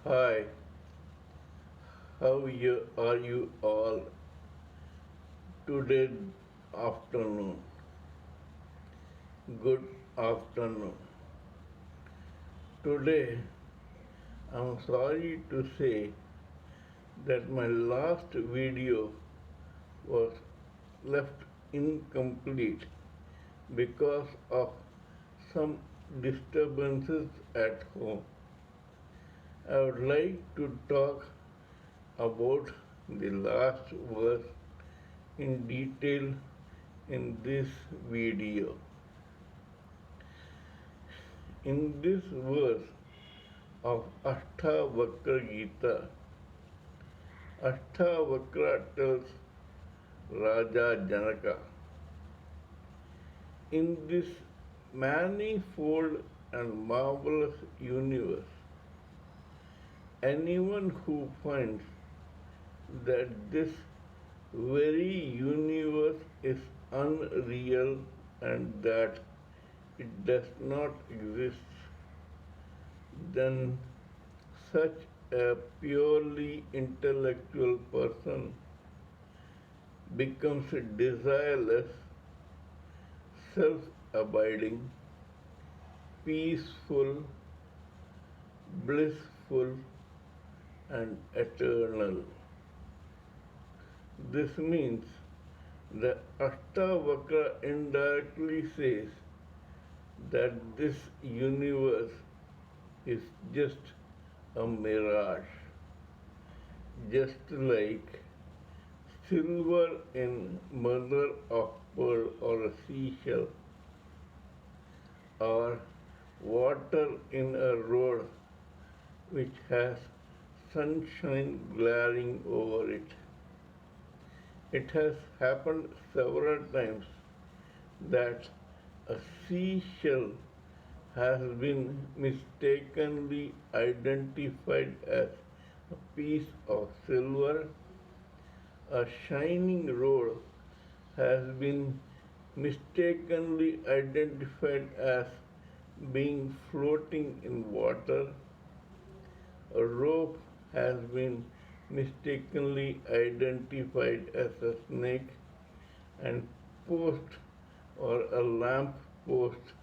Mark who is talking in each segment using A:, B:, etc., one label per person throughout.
A: Hi, are you all today afternoon? Good afternoon. Today, I'm sorry to say that my last video was left incomplete because of some disturbances at home. I would like to talk about the last verse in detail in this video. In this verse of Ashtavakra Gita, Ashtavakra tells Raja Janaka, in this manifold and marvelous universe, anyone who finds that this very universe is unreal and that it does not exist, then such a purely intellectual person becomes desireless, self abiding, peaceful, blissful, and eternal. This means the Ashtavakra indirectly says that this universe is just a mirage, just like silver in mother of pearl or a seashell, or water in a road which has sunshine glaring over it. It has happened several times that a seashell has been mistakenly identified as a piece of silver. A shining road has been mistakenly identified as being floating in water. A rope has been mistakenly identified as a snake, and post or a lamp post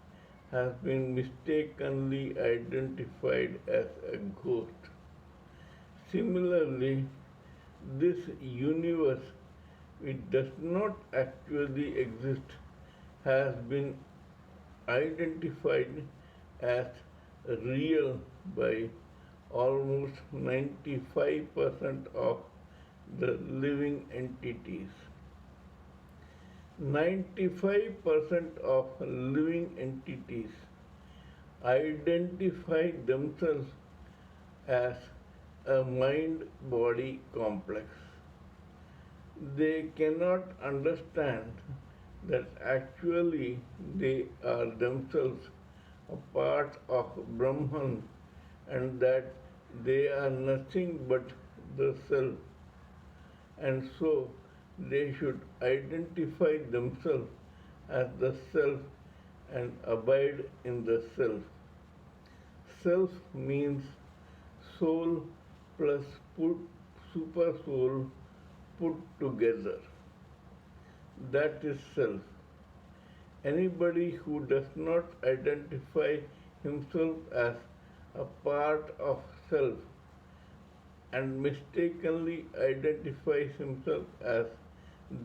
A: has been mistakenly identified as a ghost. Similarly, this universe, which does not actually exist, has been identified as real by almost 95% of the living entities. 95% of living entities identify themselves as a mind body complex. They cannot understand that actually they are themselves a part of Brahman and that they are nothing but the self, and so they should identify themselves as the self and abide in the self. Self means soul plus super soul put together. That is self. Anybody who does not identify himself as a part of self and mistakenly identifies himself as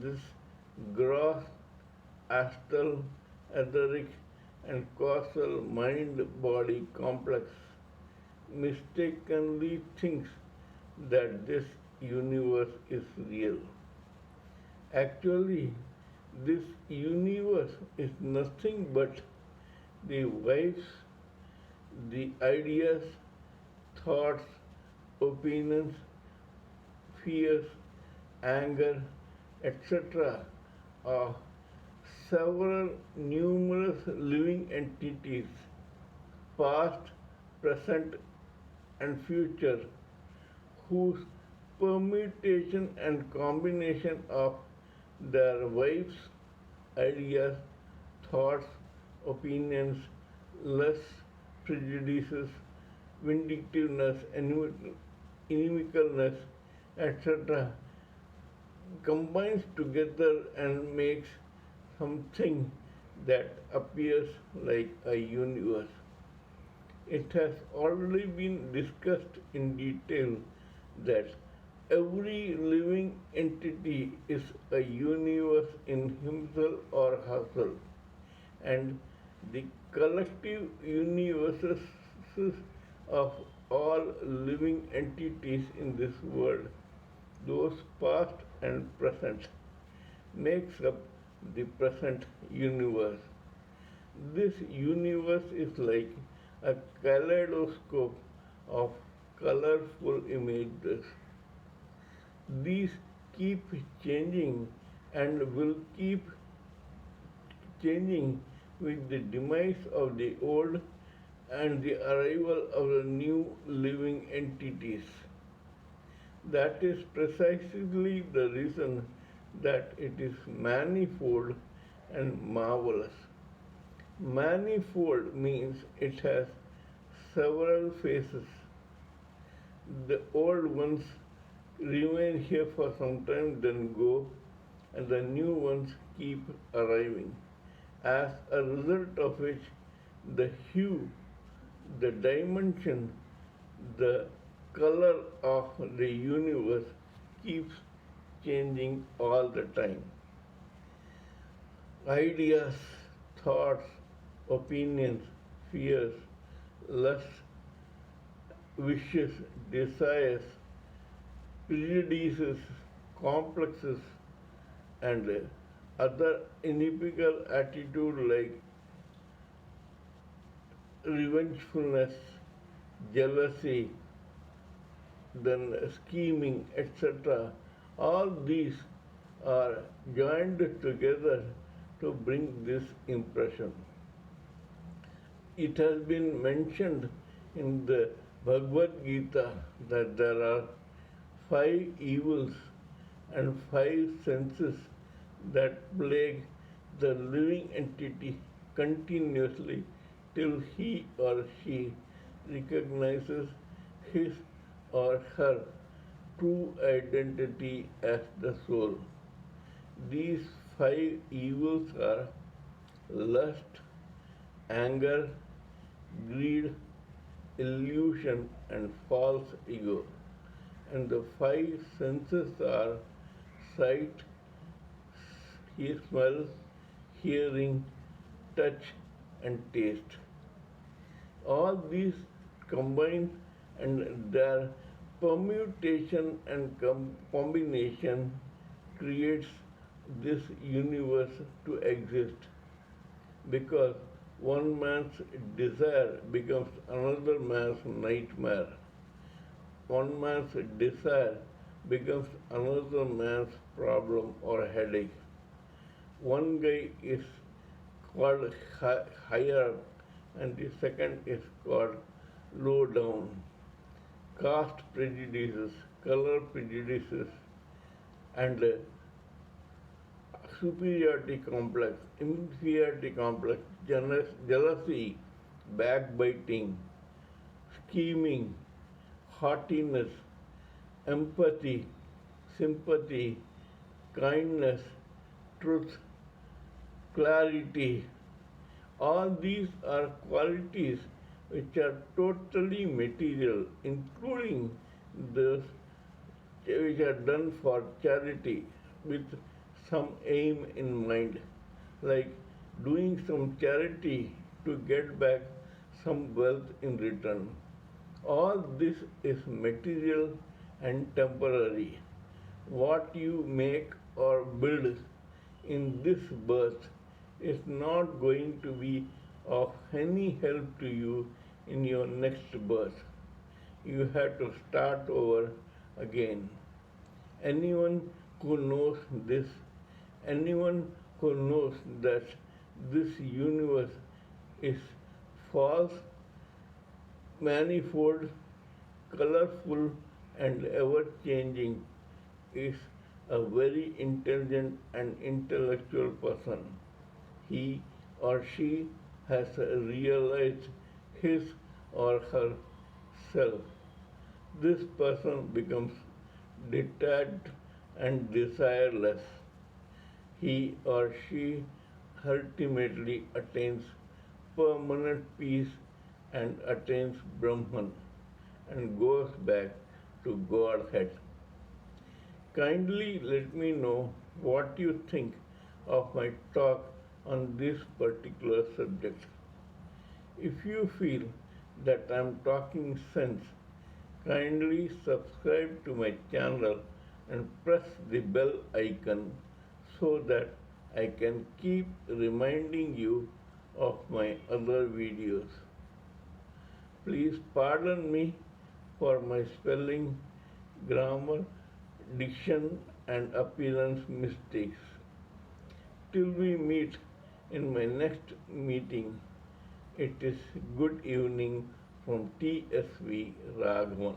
A: this gross, astral, etheric, and causal mind body complex mistakenly thinks that this universe is real. Actually, this universe is nothing but the waves, the ideas, thoughts, opinions, fears, anger, etc. of several numerous living entities, past, present, and future, whose permutation and combination of their vibes, ideas, thoughts, opinions, lusts, prejudices, vindictiveness, inimicalness, etc., combines together and makes something that appears like a universe. It has already been discussed in detail that every living entity is a universe in himself or herself, and the collective universes of all living entities in this world, those past and present, makes up the present universe. This universe is like a kaleidoscope of colorful images. These keep changing and will keep changing with the demise of the old and the arrival of the new living entities. That is precisely the reason that it is manifold and marvelous. Manifold means it has several faces. The old ones remain here for some time, then go, and the new ones keep arriving. As a result of which, the hue, the dimension, the color of the universe keeps changing all the time. Ideas, thoughts, opinions, fears, lusts, wishes, desires, prejudices, complexes, and other atypical attitude like revengefulness, jealousy, then scheming, etc. All these are joined together to bring this impression. It has been mentioned in the Bhagavad Gita that there are five evils and five senses that plague the living entity continuously till he or she recognizes his or her true identity as the soul. These five evils are lust, anger, greed, illusion, and false ego. And the five senses are sight, smell, hearing, touch, and taste. All these combine and their permutation and combination creates this universe to exist because one man's desire becomes another man's nightmare. One man's desire becomes another man's problem or headache. One guy is called higher and the second is called low down. Caste prejudices, color prejudices, and superiority complex, inferiority complex, jealousy, backbiting, scheming, haughtiness, empathy, sympathy, kindness, truth, clarity. All these are qualities which are totally material, including those which are done for charity with some aim in mind, like doing some charity to get back some wealth in return. All this is material and temporary. What you make or build in this birth is not going to be of any help to you in your next birth. You have to start over again. Anyone who knows this, anyone who knows that this universe is false, manifold, colorful, and ever changing is a very intelligent and intellectual person. He or she has realized his or her self. This person becomes detached and desireless. He or she ultimately attains permanent peace and attains Brahman and goes back to Godhead. Kindly let me know what you think of my talk on this particular subject. If you feel that I am talking sense, kindly subscribe to my channel and press the bell icon so that I can keep reminding you of my other videos. Please pardon me for my spelling, grammar, diction and appearance mistakes. Till we meet in my next meeting, it is good evening from TSV Raghavan.